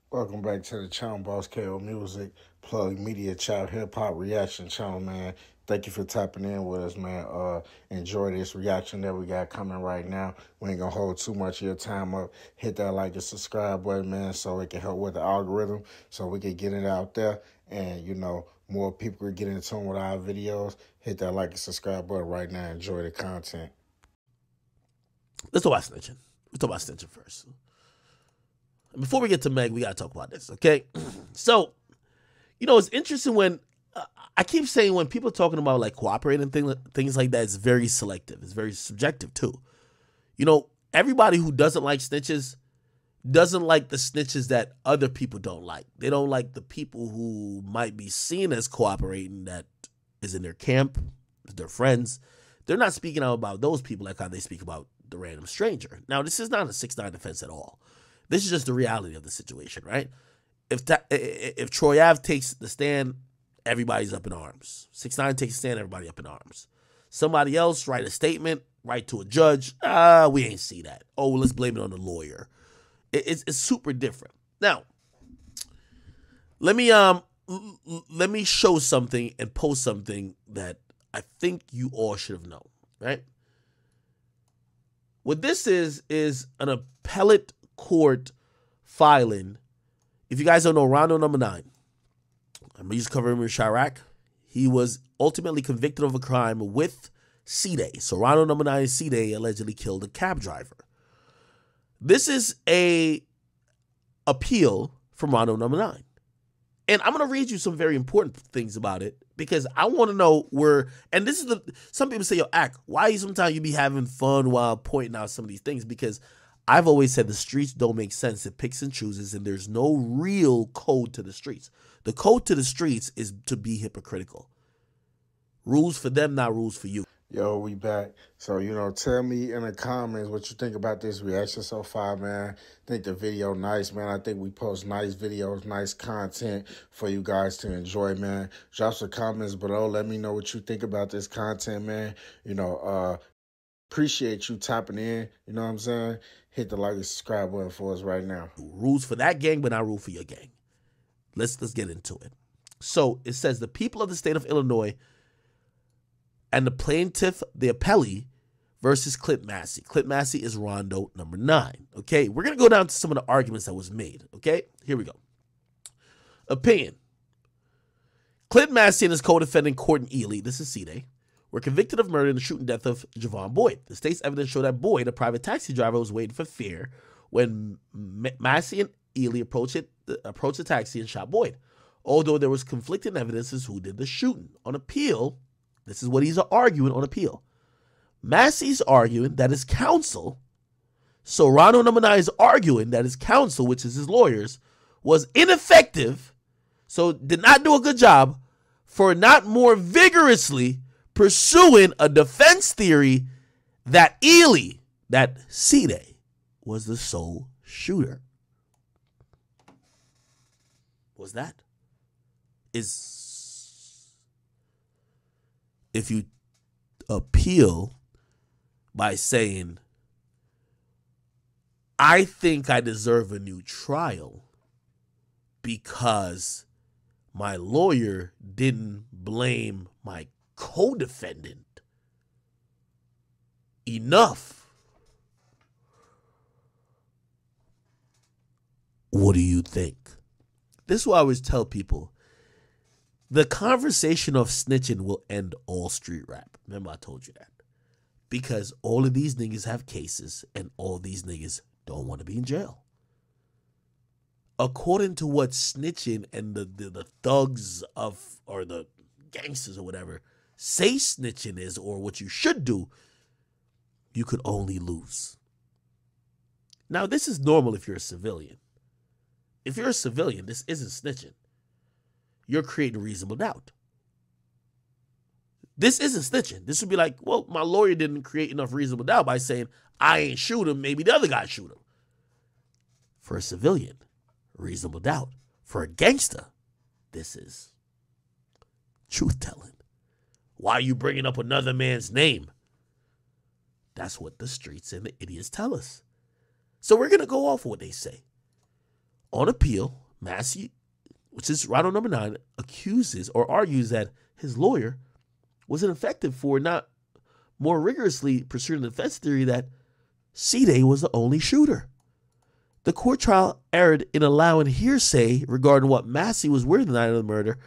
Welcome back to the channel, Boss KO Music, Plug Media Child Hip Hop Reaction Channel, man. Thank you for tapping in with us, man. Enjoy this reaction that we got coming right now. We ain't gonna hold too much of your time up. Hit that like and subscribe button, man, so it can help with the algorithm, so we can get it out there, and more people can get in tune with our videos. Hit that like and subscribe button right now. Enjoy the content. Let's talk about snitching. Let's talk about snitching first. Before we get to Meg, we got to talk about this, okay? So, it's interesting when I keep saying when people are talking about like cooperating things like that, it's very selective. It's very subjective too. Everybody who doesn't like snitches doesn't like the snitches that other people don't like. They don't like the people who might be seen as cooperating that is in their camp, their friends. They're not speaking out about those people like how they speak about the random stranger. Now, this is not a 6ix9ine defense at all. This is just the reality of the situation, right? If Troy Ave takes the stand, everybody's up in arms. 6ix9ine takes a stand, everybody up in arms. Somebody else write a statement, write to a judge. We ain't see that. Oh, let's blame it on the lawyer. It's super different. Now, let me show something and post something that I think you all should have known, right? What this is an appellate court filing. If you guys don't know, Rondonumbanine, I'm used to cover him in Chirac. He was ultimately convicted of a crime with Cdai. So Rondonumbanine and Cdai allegedly killed a cab driver. This is a appeal from Rondonumbanine. And I'm going to read you some very important things about it because I want to know and this is some people say, yo, Ak, why sometimes you be having fun while pointing out some of these things? Because I've always said the streets don't make sense. It picks and chooses, and there's no real code to the streets. The code to the streets is to be hypocritical. Rules for them, not rules for you. Yo, we back. So, tell me in the comments what you think about this reaction so far, man. Think the video nice, man. I think we post nice videos, nice content for you guys to enjoy, man. Drop some comments below. Let me know what you think about this content, man. Appreciate you tapping in. You know what I'm saying? Hit the like and subscribe button for us right now. Rules for that gang, but not rule for your gang. Let's get into it. So it says the people of the state of Illinois and the plaintiff, the appellee, versus Clint Massey. Clint Massey is Rondo number 9. Okay, we're going to go down to some of the arguments that was made. Okay, here we go. Opinion. Clint Massey and his co-defendant, Courtney Ely, this is Cdai, were convicted of murder in the shooting death of Javon Boyd. The state's evidence showed that Boyd, a private taxi driver, was waiting for fare when Massey and Ely approached the taxi and shot Boyd. Although there was conflicting evidence as who did the shooting. On appeal, this is what he's arguing on appeal. Massey's arguing that his counsel, so Rondonumbanine is arguing that his counsel, which is his lawyers, was ineffective, so did not do a good job for not more vigorously pursuing a defense theory that Cdai was the sole shooter. What's that? If you appeal by saying, I think I deserve a new trial because my lawyer didn't blame my co-defendant enough. What do you think? This is what I always tell people. The conversation of snitching will end all street rap. Remember I told you that. Because all of these niggas have cases and all these niggas don't want to be in jail. According to what snitching and the thugs or the gangsters or whatever say snitching is, or what you should do, you could only lose. Now, this is normal if you're a civilian. If you're a civilian, this isn't snitching. You're creating reasonable doubt. This isn't snitching. This would be like, well, my lawyer didn't create enough reasonable doubt by saying, I ain't shoot him, maybe the other guy shoot him. For a civilian, reasonable doubt. For a gangster, this is truth-telling. Why are you bringing up another man's name? That's what the streets and the idiots tell us. So we're going to go off of what they say. On appeal, Massey, which is Rondonumbanine, accuses or argues that his lawyer was ineffective for not more rigorously pursuing the defense theory that Cdai was the only shooter. The court trial erred in allowing hearsay regarding what Massey was wearing the night of the murder,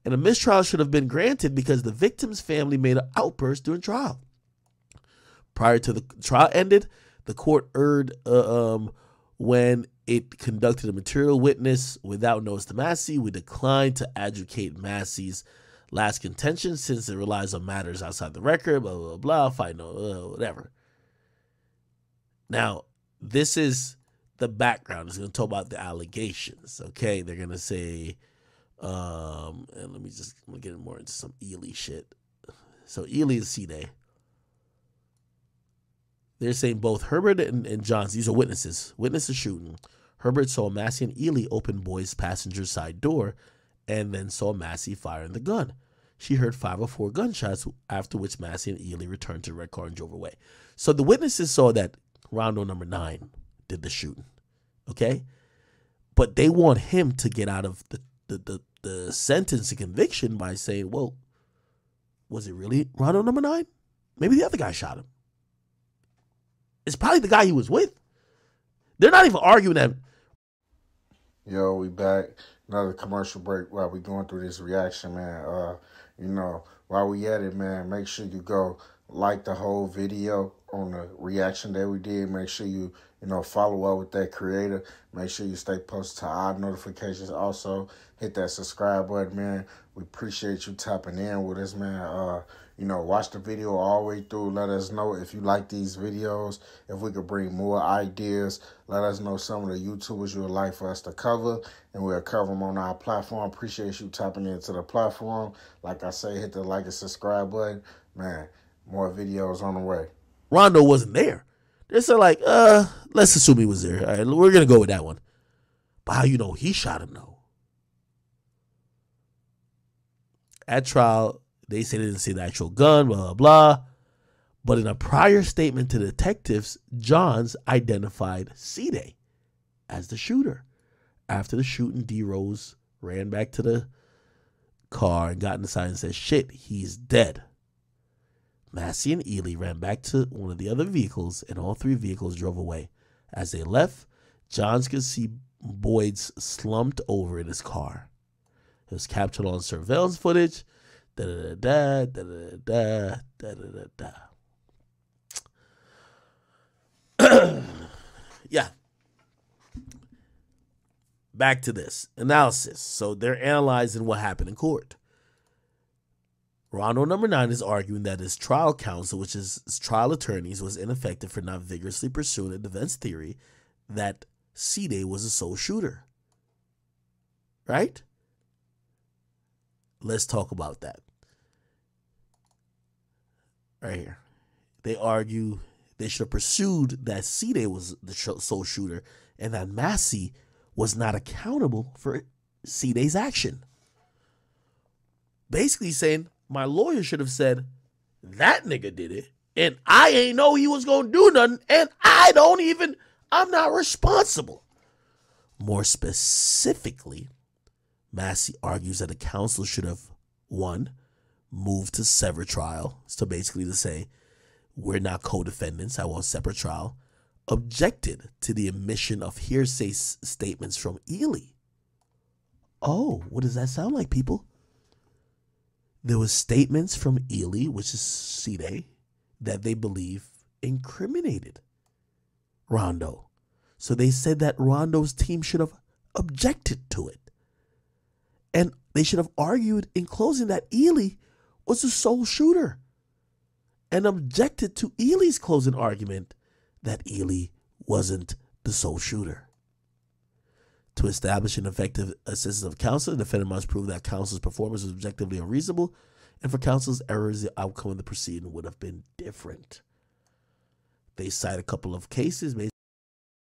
and a mistrial should have been granted because the victim's family made an outburst during trial. Prior to the trial ended, the court erred when it conducted a material witness without notice to Massey. We declined to adjudicate Massey's last contention since it relies on matters outside the record, blah, blah, blah, fight no, whatever. Now, this is the background. It's going to talk about the allegations, okay? They're going to say, and let me get more into some Ely shit. So Ely and Cdai. They're saying both Herbert and Johns, these are witnesses shooting. Herbert saw Massey and Ely open Boyd's passenger side door and then saw Massey firing the gun. She heard 5 or 4 gunshots, after which Massey and Ely returned to the red car and drove away. So the witnesses saw that Rondonumbanine did the shooting, okay? But they want him to get out of the sentence and conviction by saying, well, was it really Rondonumbanine? Maybe the other guy shot him. It's probably the guy he was with. They're not even arguing that. Yo, we back. Another commercial break while we going through this reaction, man. While we at it, man, make sure you go like the whole video on the reaction that we did. Make sure you follow up with that creator. Make sure you stay posted to our notifications. Also, hit that subscribe button, man. We appreciate you tapping in with us, man. Watch the video all the way through. Let us know if you like these videos, if we could bring more ideas. Let us know some of the YouTubers you would like for us to cover, and we'll cover them on our platform. Appreciate you tapping into the platform. Like I say, hit the like and subscribe button. Man, more videos on the way. Rondo wasn't there. They're saying like, let's assume he was there. All right, we're going to go with that one. But how you know he shot him, though? At trial, they say they didn't see the actual gun, blah, blah, blah. But in a prior statement to detectives, Johns identified Cdai as the shooter. After the shooting, D. Rose ran back to the car and got inside and said, shit, he's dead. Massey and Ely ran back to one of the other vehicles, and all 3 vehicles drove away. As they left, Johns could see Boyd's slumped over in his car. It was captured on surveillance footage. Da-da-da-da, da-da-da-da, da-da-da-da. Yeah. Back to this analysis. So they're analyzing what happened in court. Rondonumbanine is arguing that his trial counsel, which is his trial attorneys, was ineffective for not vigorously pursuing a defense theory that Cdai was the sole shooter. Right? Let's talk about that. Right here. They argue they should have pursued that Cdai was the sole shooter and that Massey was not accountable for Cdai's action. Basically saying, my lawyer should have said, that nigga did it, and I ain't know he was going to do nothing, and I'm not responsible. More specifically, Massey argues that the counsel should have, 1, moved to sever trial. So basically to say, we're not co-defendants, I want separate trial. Objected to the omission of hearsay statements from Ely. Oh, what does that sound like, people? There was statements from Ely, which is Cdai, that they believe incriminated Rondo. So they said that Rondo's team should have objected to it. And they should have argued in closing that Ely was the sole shooter and objected to Ely's closing argument that Ely wasn't the sole shooter. To establish an effective assistance of counsel, the defendant must prove that counsel's performance was objectively unreasonable, and for counsel's errors, the outcome of the proceeding would have been different. They cite a couple of cases.